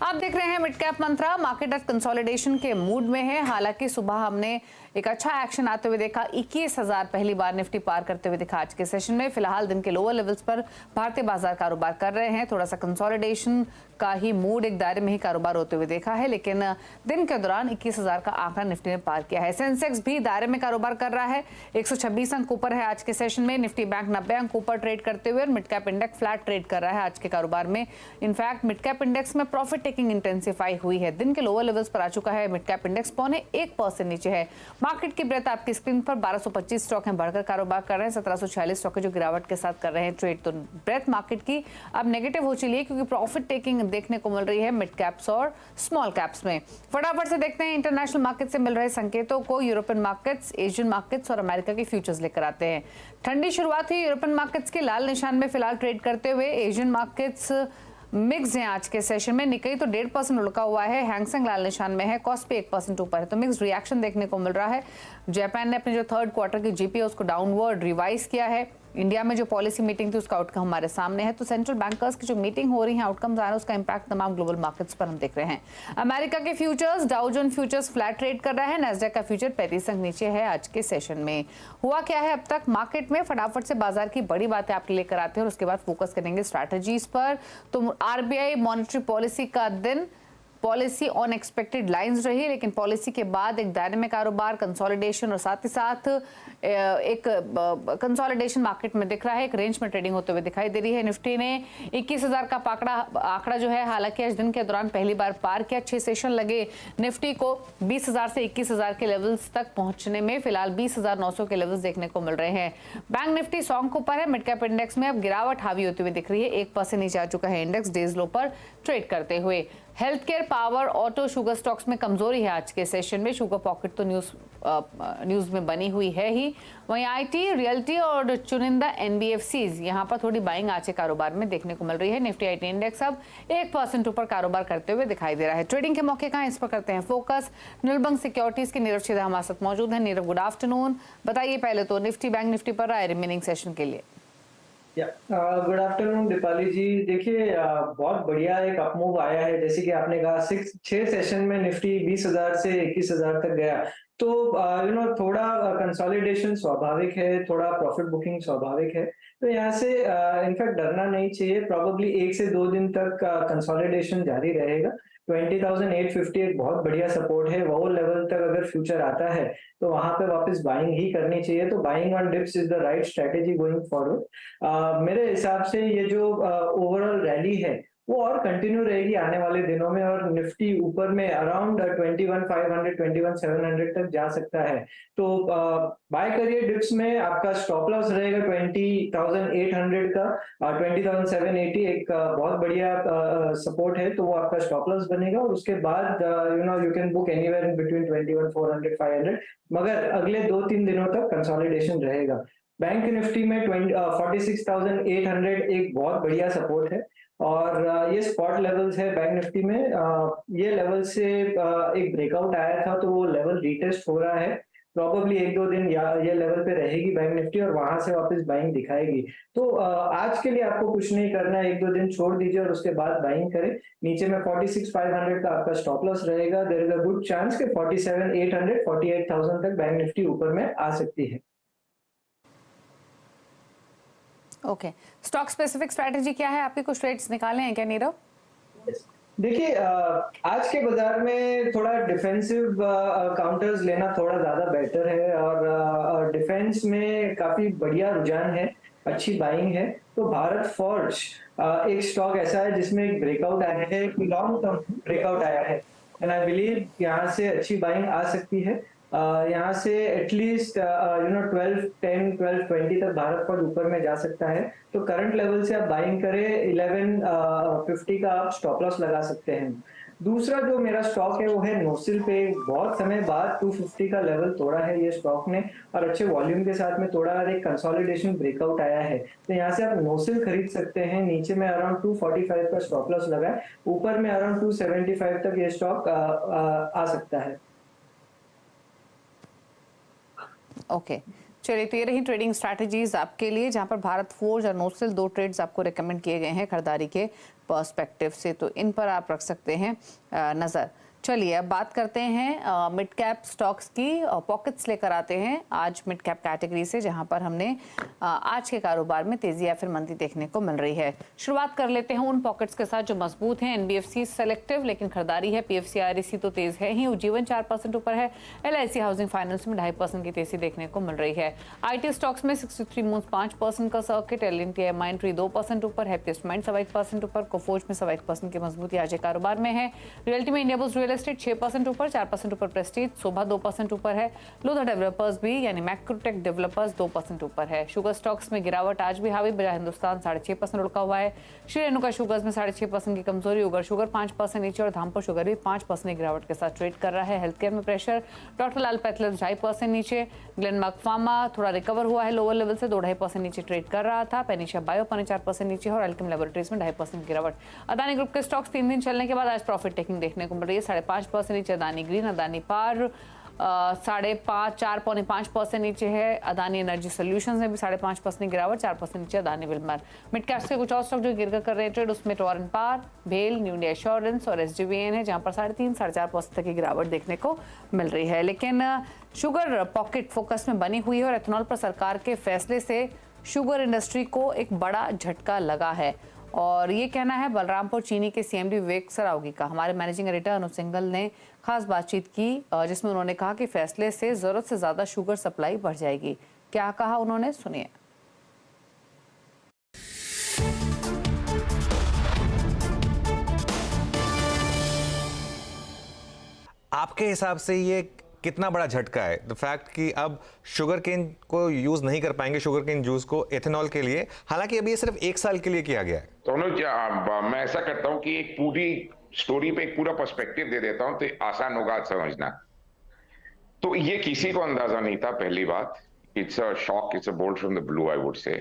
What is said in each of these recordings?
आप देख रहे हैं मिड कैप मंत्रा। मार्केट आज कंसोलिडेशन के मूड में है। हालांकि सुबह हमने एक अच्छा एक्शन आते हुए देखा। 21,000 पहली बार निफ्टी पार करते हुए दिखा आज के सेशन में। फिलहाल दिन के लोअर लेवल्स पर भारतीय बाजार कारोबार कर रहे हैं। थोड़ा सा कंसोलिडेशन का ही मूड, एक दायरे में ही कारोबार होते हुए देखा है, लेकिन दिन के दौरान 21,000 का आंकड़ा निफ्टी ने पार किया है। सेंसेक्स भी दायरे में कारोबार कर रहा है। 126 अंक ऊपर है आज के सेशन में। निफ्टी बैंक 90 अंक ऊपर ट्रेड करते हुए और mid cap index flat trade कर रहा है आज के कारोबार में। इनफैक्ट मिड कैप इंडेक्स में प्रॉफिट टेकिंग इंटेंसिफाई हुई है। दिन के लोअर लेवल्स पर आ चुका है। मिड कैप इंडेक्स 0.1% नीचे है। मार्केट की ब्रेथ आपकी स्क्रीन पर 1225 स्टॉक हैं बढ़कर कारोबार कर रहे हैं। 1746 स्टॉक जो गिरावट के साथ कर रहे हैं ट्रेड। तो ब्रेथ मार्केट की अब नेगेटिव हो चली है, क्योंकि प्रॉफिट टेकिंग देखने को मिल रही है मिड कैप्स और स्मॉल कैप्स में। फटाफट से देखते हैं इंटरनेशनल मार्केट से मिल रहे संकेतों को। यूरोपियन मार्केट्स, एशियन मार्केट्स और अमेरिका के फ्यूचर्स लेकर आते हैं। ठंडी शुरुआत हुई यूरोपियन मार्केट्स के लाल निशान में फिलहाल ट्रेड करते हुए। एशियन मार्केट्स मिक्स हैं आज के सेशन में। निकाई तो 1.5% लुढ़का हुआ है। हैंगसेंग लाल निशान में है। कॉस्पी 1% ऊपर है। तो मिक्स रिएक्शन देखने को मिल रहा है। जापान ने अपने जो थर्ड क्वार्टर की जीपी उसको डाउनवर्ड रिवाइज किया है। इंडिया में जो पॉलिसी मीटिंग थी उसका आउटकम हमारे सामने है। तो सेंट्रल बैंकर्स की जो मीटिंग हो रही है, आउटकम्स आ रहे हैं, उसका इंपैक्ट तमाम ग्लोबल मार्केट्स पर हम देख रहे हैं। अमेरिका के futures, Dow Jones futures flat trade कर रहा है। नैस्डैक का फ्यूचर 35 अंक नीचे है आज के सेशन में। हुआ क्या है अब तक मार्केट में, फटाफट से बाजार की बड़ी बातें आपके लेकर आते हैं और उसके बाद फोकस करेंगे स्ट्रैटेजीज पर। तो आरबीआई मॉनेटरी पॉलिसी का दिन, पॉलिसी ऑन एक्सपेक्टेड लाइंस रही, लेकिन पॉलिसी के बाद एक दायरे में कारोबार, कंसोलिडेशन और साथ ही साथ एक कंसोलिडेशन मार्केट में दिख रहा है। एक रेंज में ट्रेडिंग होते हुए दिखाई दे रही है। निफ्टी ने 21,000 का आंकड़ा जो है, हालांकि आज दिन के दौरान पहली बार पार किया। 6 सेशन लगे निफ्टी को 20,000 से 21,000 के लेवल्स तक पहुंचने में। फिलहाल 20,900 के लेवल्स देखने को मिल रहे हैं। बैंक निफ्टी 100 अंक ऊपर है। मिड कैप इंडेक्स में अब गिरावट हावी होती हुई दिख रही है। 1% नीचे आ चुका है इंडेक्स डेज लो पर ट्रेड करते हुए। Health care, power, auto, sugar stocks में कमजोरी है आज के सेशन में। शुगर पॉकेट तो न्यूज में बनी हुई है ही। वहीं आईटी, रियल्टी और चुनिंदा एनबीएफसीज यहां पर थोड़ी बाइंग आज के कारोबार में देखने को मिल रही है। निफ्टी आईटी इंडेक्स अब 1% ऊपर कारोबार करते हुए दिखाई दे रहा है। ट्रेडिंग के मौके कहां, इस पर करते हैं फोकस। निर्बंग सिक्योरिटीज के नीरव छेदा हमारे साथ मौजूद है। Nirav, good afternoon. बताइए पहले तो निफ्टी बैंक निफ्टी पर राय रिमेनिंग सेशन के लिए। गुड आफ्टरनून दीपाली जी। देखिए, बहुत बढ़िया एक अपमूव आया है। जैसे कि आपने कहा 6 सेशन में निफ्टी 20,000 से 21,000 तक गया। तो थोड़ा कंसोलिडेशन स्वाभाविक है, थोड़ा प्रॉफिट बुकिंग स्वाभाविक है। तो यहाँ से इनफैक्ट डरना नहीं चाहिए। प्रॉबेबली 1 से 2 दिन तक कंसोलिडेशन जारी रहेगा। 20,850 एक बहुत बढ़िया सपोर्ट है। वो लेवल तक अगर फ्यूचर आता है तो वहां पे वापस बाइंग ही करनी चाहिए। तो buying on dips is the right strategy going forward. मेरे हिसाब से ये जो ओवरऑल रैली है वो और कंटिन्यू रहेगी आने वाले दिनों में, और निफ्टी ऊपर में अराउंड 21,500 21,700 तक जा सकता है। तो बाय करिए डिप्स में। आपका स्टॉप लॉस रहेगा 20,800 का। 20,780 एक बहुत बढ़िया सपोर्ट है, तो वो आपका स्टॉप लॉस बनेगा। और उसके बाद you can book anywhere in between 21,400 500। मगर अगले 2-3 दिनों तक कंसोलिडेशन रहेगा। बैंक निफ्टी में 46,800 एक बहुत बढ़िया सपोर्ट है। और ये स्पॉट लेवल्स है बैंक निफ्टी में। ये लेवल से एक ब्रेकआउट आया था, तो वो लेवल रीटेस्ट हो रहा है। प्रॉबेबली 1-2 दिन ये लेवल पे रहेगी बैंक निफ्टी और वहां से वापस बाइंग दिखाएगी। तो आज के लिए आपको कुछ नहीं करना है, 1-2 दिन छोड़ दीजिए और उसके बाद बाइंग करें। नीचे में 46,500 का आपका स्टॉप लॉस रहेगा। There is a good chance कि 47,800 48,000 तक बैंक निफ्टी ऊपर में आ सकती है। ओके, स्टॉक स्पेसिफिक स्ट्रैटेजी क्या है आपके? कुछ ट्रेड्स निकाले हैं क्या नीरव? देखिए, आज के बाजार में थोड़ा डिफेंसिव काउंटर्स लेना थोड़ा ज्यादा बेटर है। और डिफेंस में काफी बढ़िया रुझान है, अच्छी बाइंग है। तो भारत फोर्ज एक स्टॉक ऐसा है जिसमें एक ब्रेकआउट आया है, एक लॉन्ग टर्म ब्रेकआउट आया है। एंड आई बिलीव यहाँ से अच्छी बाइंग आ सकती है। यहाँ से एटलीस्ट 1210 1220 तक भारत फॉर्ज ऊपर में जा सकता है। तो करंट लेवल से आप बाइंग करें। 1150 का आप स्टॉप लॉस लगा सकते हैं। दूसरा जो मेरा स्टॉक है वो है नोसिल पे। बहुत समय बाद 250 का लेवल तोड़ा है ये स्टॉक ने, और अच्छे वॉल्यूम के साथ में तोड़ा, और एक कंसोलिडेशन ब्रेकआउट आया है। तो यहाँ से आप नोसिल खरीद सकते हैं। नीचे में अराउंड 245 का स्टॉप लॉस लगा है। ऊपर में अराउंड 275 तक ये स्टॉक आ सकता है। ओके, चलिए, तो ये रही ट्रेडिंग स्ट्रैटेजीज आपके लिए, जहां पर भारत फोर्ज और नोसिल 2 ट्रेड्स आपको रेकमेंड किए गए हैं खरीदारी के। पर्सपेक्टिव से, तो इन पर आप रख सकते हैं नज़र। चलिए अब बात करते हैं मिड कैप स्टॉक्स की। पॉकेट्स लेकर आते हैं आज मिड कैप कैटेगरी से, जहां पर हमने आज के कारोबार में तेजी या फिर मंदी देखने को मिल रही है। शुरुआत कर लेते हैं उन पॉकेट्स के साथ जो मजबूत हैं। एनबीएफसी सेलेक्टिव लेकिन खरीदारी है, पीएफसी आरईसी तो तेज है ही, उज्जीवन 4% ऊपर है, एलआईसी हाउसिंग फाइनेंस में 2.5% की तेजी देखने को मिल रही है। आईटी स्टॉक्स में 63 मूव्स 5% का सर्किट, एल&टी माइंट्री 2% ऊपर, हैप्पीएस्ट माइंड 1% ऊपर, कोफोर्ज में 1% की मजबूती आज के कारोबार में है। रियल्टी में इंडियाबुल्स रियल एस्टेट 6% ऊपर, 4% ऊपर प्रेस्टीज, शोभा 2% ऊपर है, लोधा डेवलपर्स भी यानी मैक्रोटेक डेवलपर्स 2% ऊपर है। शुगर स्टॉक्स में गिरावट आज भी हावी, बजाय हिंदुस्तान 6.5% लुढ़का हुआ है। श्री रेणुका शुगर्स में 6.5% की कमजोरी, उगर शुगर 5% नीचे और धामपुर शुगर भी 5% की गिरावट के साथ ट्रेड कर रहा है। हेल्थ केयर में प्रेशर, डॉक्टर लाल पैथलैब्स 2.5% नीचे, ग्लेनमार्क फार्मा थोड़ा रिकवर हुआ है लोअर लेवल से, 2.5% नीचे ट्रेड कर रहा था। पेनिशिया बायो 4% नीचे और अल्केम लैबोरेटरीज में 2.5% गिरावट। अदानी ग्रुप के स्टॉक्स 3 दिन चलने के बाद आज प्रॉफिट टेकिंग देखने को मिल रही है। 5.5% नीचे अदानी ग्रीन, अदानी पार 5.5 4.5% नीचे है। अदानी एनर्जी सॉल्यूशंस में भी 5.5% की गिरावट, 4% नीचे अदानी विल्मर। मिड कैप्स के कुछ और स्टॉक जो गिरकर कर रहे हैं ट्रेड, उसमें टोरेंट पार, भेल, न्यू इंडिया एश्योरेंस और एसजीवीएन है, जहां पर 3.5 4.5% तक की गिरावट देखने को मिल रही है। लेकिन शुगर पॉकेट फोकस में बनी हुई है और एथेनॉल पर सरकार के फैसले से शुगर इंडस्ट्री को एक बड़ा झटका लगा है, और ये कहना है बलरामपुर चीनी के सीएमडी विवेक सरावगी का। हमारे मैनेजिंग एडिटर अनुज सिंघल ने खास बातचीत की, जिसमें उन्होंने कहा कि फैसले से जरूरत से ज्यादा शुगर सप्लाई बढ़ जाएगी। क्या कहा उन्होंने, सुनिए। आपके हिसाब से ये कितना बड़ा झटका है, द फैक्ट कि अब शुगर केन को यूज नहीं कर पाएंगे, शुगर केन जूस को एथेनॉल के लिए, हालांकि अभी ये सिर्फ 1 साल के लिए किया गया है। तो मैं ऐसा करता हूं कि एक पूरी स्टोरी पे एक पूरा पर्सपेक्टिव दे देता हूं तो आसान होगा समझना। तो ये किसी को अंदाजा नहीं था, पहली बात। It's a shock, it's a bolt from the blue, I would say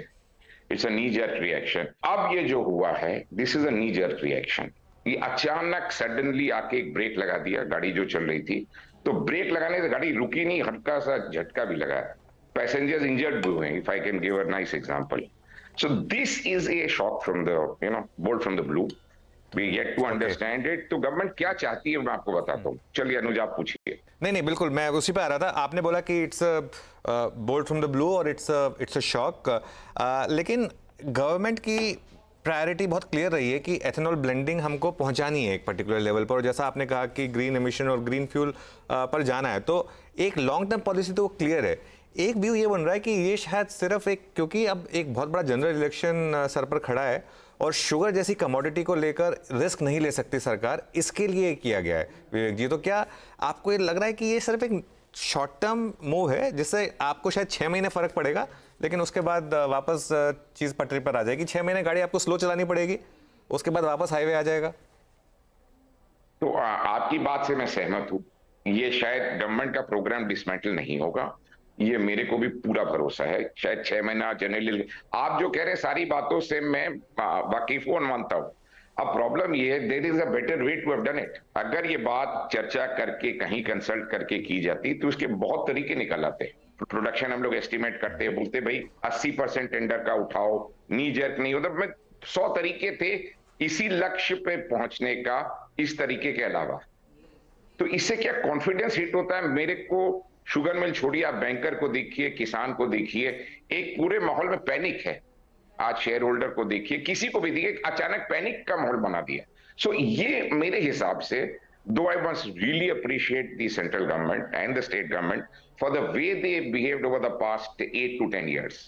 it's a knee jerk reaction. अब ये जो हुआ है, this is a knee jerk reaction. ये अचानक सडनली आके एक ब्रेक लगा दिया, गाड़ी जो चल रही थी, तो ब्रेक लगाने से गाड़ी रुकी नहीं, हल्का सा झटका भी लगा, पैसेंजर्स इंजर्ड भी हुए, if I can give a nice example. So this is a shock from the bolt from the blue, we get to understand it. तो गवर्नमेंट क्या चाहती है मैं आपको बताता हूँ। चलिए अनुज आप पूछिए। नहीं, बिल्कुल, मैं उसी पे आ रहा था। आपने बोला कि it's bolt from the blue और इट्स अ शॉक, लेकिन गवर्नमेंट की प्रायोरिटी बहुत क्लियर रही है कि एथेनॉल ब्लेंडिंग हमको पहुंचानी है एक पर्टिकुलर लेवल पर, और जैसा आपने कहा कि ग्रीन एमिशन और ग्रीन फ्यूल पर जाना है, तो एक लॉन्ग टर्म पॉलिसी तो क्लियर है। एक व्यू ये बन रहा है कि ये शायद सिर्फ एक, क्योंकि अब एक बहुत बड़ा जनरल इलेक्शन सर पर खड़ा है और शुगर जैसी कमोडिटी को लेकर रिस्क नहीं ले सकती सरकार, इसके लिए किया गया है। विवेक जी, तो क्या आपको ये लग रहा है कि ये सिर्फ एक शॉर्ट टर्म मूव है जिससे आपको शायद 6 महीने फर्क पड़ेगा, लेकिन उसके बाद वापस चीज पटरी पर आ जाएगी? 6 महीने गाड़ी आपको स्लो चलानी पड़ेगी, उसके बाद वापस हाईवे आ जाएगा? तो आपकी बात से मैं सहमत हूं। ये शायद गवर्नमेंट का प्रोग्राम डिसमेंटल नहीं होगा, ये मेरे को भी पूरा भरोसा है। शायद 6 महीना जनरली, आप जो कह रहे हैं सारी बातों से मैं वाकिफ हूं, मानता हूं। अब प्रॉब्लम ये है, there is a better way to have done it. अगर ये बात चर्चा करके कहीं कंसल्ट करके की जाती तो उसके बहुत तरीके निकल आते। प्रोडक्शन हम लोग एस्टिमेट करते हैं, बोलते भाई 80% टेंडर का उठाओ, नी जर्क नहीं होता। मैं 100 तरीके थे इसी लक्ष्य पे पहुंचने का, इस तरीके के अलावा। तो इससे क्या कॉन्फिडेंस हिट होता है मेरे को। शुगर मिल छोड़िए, आप बैंकर को देखिए, किसान को देखिए, एक पूरे माहौल में पैनिक है। आज शेयर होल्डर को देखिए, किसी को भी देखिए, अचानक पैनिक का माहौल बना दिया। सो ये मेरे हिसाब से, though I must really appreciate the central government and the state government for the way they behaved over the past 8 to 10 years,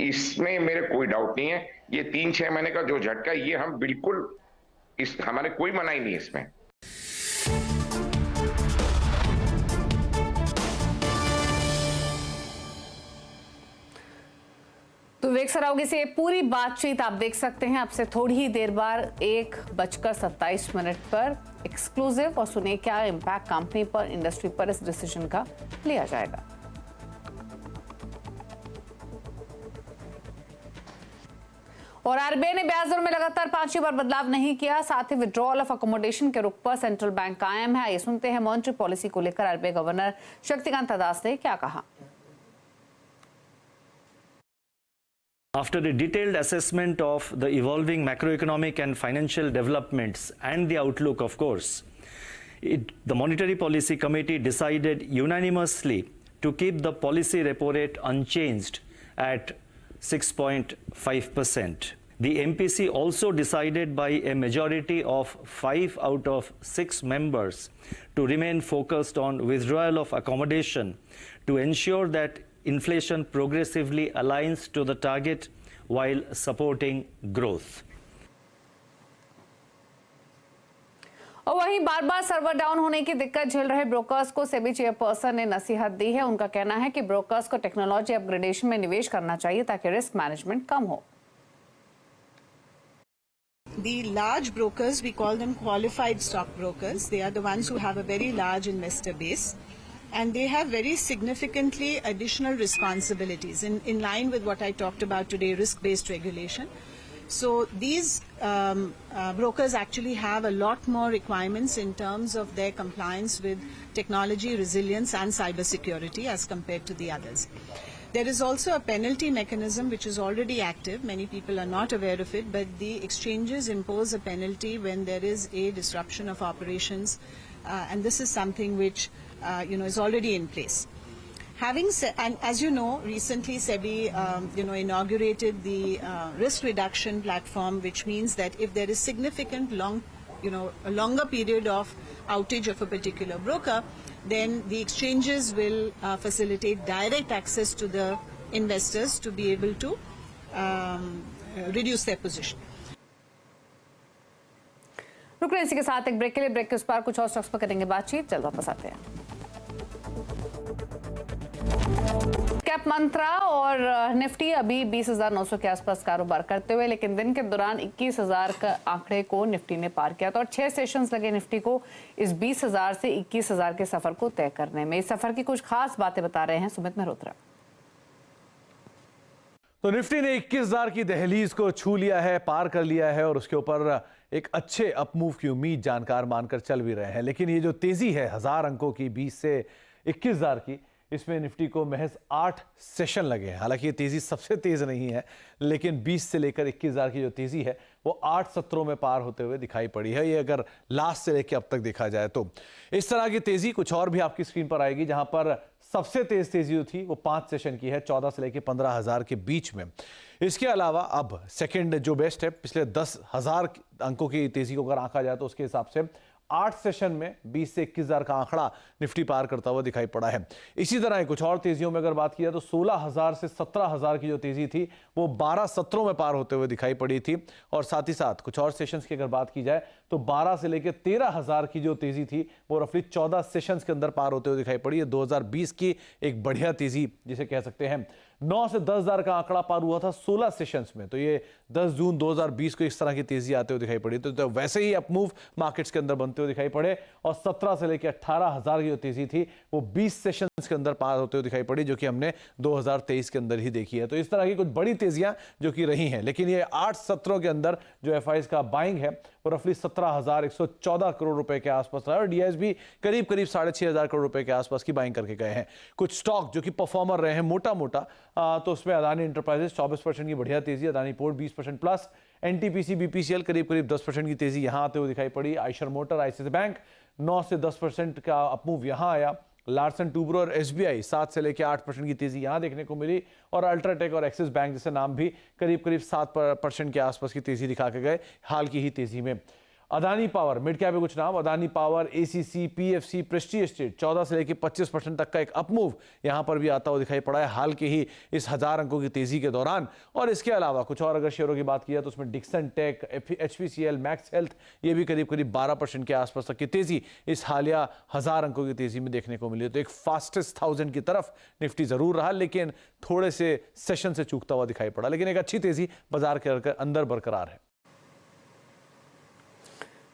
इसमें मेरे कोई डाउट नहीं है। ये 3-6 महीने का जो झटका, ये हम बिल्कुल, इस हमारे कोई मनाही नहीं है इसमें। तो विवेक सरावगी से पूरी बातचीत आप देख सकते हैं। आपसे थोड़ी ही देर बाद 1:27 पर एक्सक्लूसिव, और सुनिए क्या इम्पैक्ट कंपनी पर, इंडस्ट्री पर इस डिसीजन का लिया जाएगा। और आरबीआई ने ब्याज दर में लगातार 5वीं बार बदलाव नहीं किया, साथ ही विड्रॉल ऑफ अकोमोडेशन के रुख पर सेंट्रल बैंक कायम है। आइए सुनते हैं मॉनेटरी पॉलिसी को लेकर आरबीआई गवर्नर शक्तिकांत दास ने क्या कहा। After a detailed assessment of the evolving macroeconomic and financial developments and the outlook, of course, the Monetary Policy Committee decided unanimously to keep the policy repo rate unchanged at 6.5%. The MPC also decided by a majority of 5 out of 6 members to remain focused on withdrawal of accommodation to ensure that inflation progressively aligns to the target while supporting growth. और वहीं बार बार server down होने की दिक्कत झेल रहे brokers को SEBI chairperson ने नसीहत दी है। उनका कहना है कि ब्रोकर्स को टेक्नोलॉजी अपग्रेडेशन में निवेश करना चाहिए ताकि रिस्क मैनेजमेंट कम हो। The large brokers, we call them qualified stock brokers. They are the ones who have a very large investor base. And they have very significantly additional responsibilities in line with what I talked about today, risk-based regulation. So these brokers actually have a lot more requirements in terms of their compliance with technology, resilience and cybersecurity as compared to the others. There is also a penalty mechanism which is already active. Many people are not aware of it, but the exchanges impose a penalty when there is a disruption of operations, and this is something which is already in place. Having said, and as you know, recently SEBI inaugurated the risk reduction platform, which means that if there is significant a longer period of outage of a particular broker, then the exchanges will facilitate direct access to the investors to be able to reduce their position. रुक रहे हैं इसी के साथ एक break के लिए। Break के उस पार कुछ और स्टॉक्स पर करेंगे बातचीत। जल्द वापस आते हैं। कैप मंत्रा और निफ्टी अभी 20,900 के आसपास कारोबार करते हुए, लेकिन दिन के दौरान 21,000 का आंकड़े को निफ्टी ने पार किया था और 6 सेशंस लगे निफ्टी को इस 20,000 से 21,000 के सफर को तय करने में। इस सफर की कुछ खास बातें बता रहे हैं सुमित मेहरोत्रा। तो निफ्टी ने 21,000 की दहलीज को छू लिया है, पार कर लिया है और उसके ऊपर एक अच्छे अपमूव की उम्मीद जानकार मानकर चल भी रहे हैं। लेकिन ये जो तेजी है 1000 अंकों की 20 से 21,000 की, इसमें निफ्टी को महज 8 सेशन लगे हैं। हालांकि ये तेजी सबसे तेज नहीं है, लेकिन 20 से लेकर 21,000 की जो तेजी है वो 8 सत्रों में पार होते हुए दिखाई पड़ी है। ये अगर लास्ट से लेकर अब तक देखा जाए तो इस तरह की तेजी कुछ और भी आपकी स्क्रीन पर आएगी, जहां पर सबसे तेज तेजी जो थी वो 5 सेशन की है, 14 से लेकर 15,000 के बीच में। इसके अलावा अब सेकंड जो बेस्ट है, पिछले 10,000 अंकों की तेजी को अगर आंका जाए तो उसके हिसाब से 8 सेशन में 20 से 21,000 का आंकड़ा निफ्टी पार करता हुआ दिखाई पड़ा है। इसी तरह कुछ और तेजियों में अगर बात की जाए तो 16,000 से 17,000 की जो तेजी थी वो 12 सत्रों में पार होते हुए दिखाई पड़ी थी। और साथ ही साथ कुछ और सेशंस की अगर बात की जाए तो 12 से लेकर 13,000 की जो तेजी थी वो रफली 14 सेशंस के अंदर पार होते हुए दिखाई पड़ी है। 2020 की एक बढ़िया तेजी जिसे कह सकते हैं। 9 से 10,000 का आंकड़ा पार हुआ था 16 सेशंस में, तो ये 10 जून 2020 को इस तरह की तेजी आते हुए दिखाई पड़ी। तो वैसे ही अपमूव मार्केट्स के अंदर बनते हुए दिखाई पड़े और 17 से लेकर 18,000 की जो तेजी थी वो 20 सेशंस के अंदर पार होते हुए दिखाई पड़ी, जो कि हमने 2023 के अंदर ही देखी है। तो इस तरह की कुछ बड़ी तेजियां जो कि रही हैं, लेकिन ये 8 सत्रों के अंदर जो एफआईज का बाइंग है वो रफली 17,114 करोड़ रुपए के आसपास रहा है और डीआईएस भी करीब 6,500 करोड़ रुपए के आसपास की बाइंग करके गए हैं। कुछ स्टॉक जो कि परफॉर्मर रहे हैं मोटा मोटा, तो उसमें अदानी इंटरप्राइजेस 24% की बढ़िया तेजी, Adani port 20% plus, NTPC BPCL करीब 10% की तेजी यहां आते हुए दिखाई पड़ी। आयशर मोटर, आईसीआईसी बैंक 9 से 10% का अपमूव यहां आया। लार्सन टूब्रो और एसबीआई 7 से लेकर 8% की तेजी यहां देखने को मिली और अल्ट्राटेक और एक्सिस बैंक जैसे नाम भी करीब 7% के आसपास की तेजी दिखा के गए हाल की ही तेजी में। अदानी पावर, मिड कैप में कुछ नाम, Adani power, ACC, PFC, Prestige estate 14 से लेकर 25% तक का एक अपमूव यहां पर भी आता हुआ दिखाई पड़ा है हाल के ही इस 1000 अंकों की तेजी के दौरान। और इसके अलावा कुछ और अगर शेयरों की बात की जाए तो उसमें Dixon Tech, HPCL, Max Health, ये भी करीब 12% के आसपास तक की तेजी इस हालिया 1000 अंकों की तेजी में देखने को मिली। तो एक फास्टेस्ट 1000 की तरफ निफ्टी जरूर रहा, लेकिन थोड़े से सेशन से चूकता हुआ दिखाई पड़ा, लेकिन एक अच्छी तेजी बाजार के अंदर बरकरार है।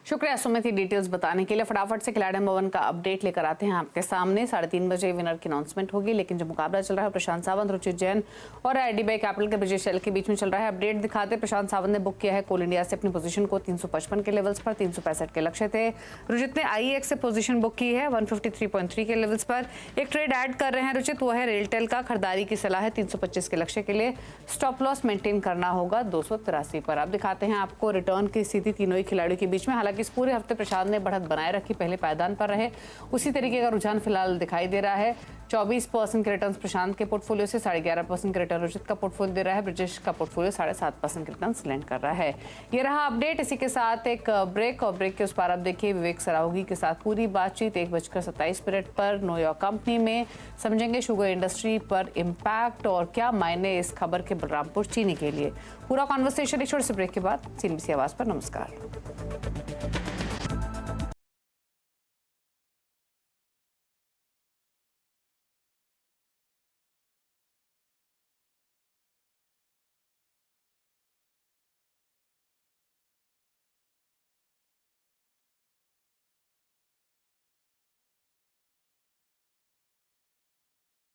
शुक्रिया सुमित ये डिटेल्स बताने के लिए। फटाफट से खिलाड़ी नंबर 1 का अपडेट लेकर आते हैं आपके सामने। 3:30 बजे विनर की अनाउंसमेंट होगी, लेकिन जो मुकाबला चल रहा है प्रशांत सावंत, रुचित जैन और आईडीबीआई कैपिटल के ब्रिजेश एल के बीच में चल रहा है। अपडेट दिखाते, प्रशांत सावंत ने बुक किया है कोल इंडिया से अपनी पोजीशन को 355 के लेवल्स पर। 365 के लक्ष्य थे। रुचित ने आईएक्स से पोजीशन बुक की है 153.3 के लेवल्स पर। एक ट्रेड ऐड कर रहे हैं रुचित, वो है रेलटेल का। खरीदारी की सलाह है 325 के लक्ष्य के लिए। स्टॉप लॉस मेंटेन करना होगा 283 पर। अब दिखाते हैं आपको रिटर्न की स्थिति तीनों ही खिलाड़ियों के बीच में। हालांकि इस पूरे हफ्ते प्रशांत ने बढ़त बनाए रखी, पहले पायदान पर रहे। उसी तरीके का रुझान फिलहाल दिखाई दे रहा है। 24% के रिटर्न्स प्रशांत के पोर्टफोलियो से 11.5% के रिटर्न रुचित का पोर्टफोलियो दे रहा है। ब्रिजेश का पोर्टफोलियो 7.5% के रिटर्न लैंड कर रहा है। ये रहा अपडेट। इसी के साथ एक ब्रेक, और ब्रेक के उस पार आप देखिए विवेक सरावगी के साथ पूरी बातचीत 1:27 पर न्यूयॉर्क कंपनी में। समझेंगे शुगर इंडस्ट्री पर इम्पैक्ट और क्या मायने इस खबर के बलरामपुर चीनी के लिए। पूरा कॉन्वर्सेशन एक छोटे से ब्रेक के बाद CNBC आवाज पर। नमस्कार।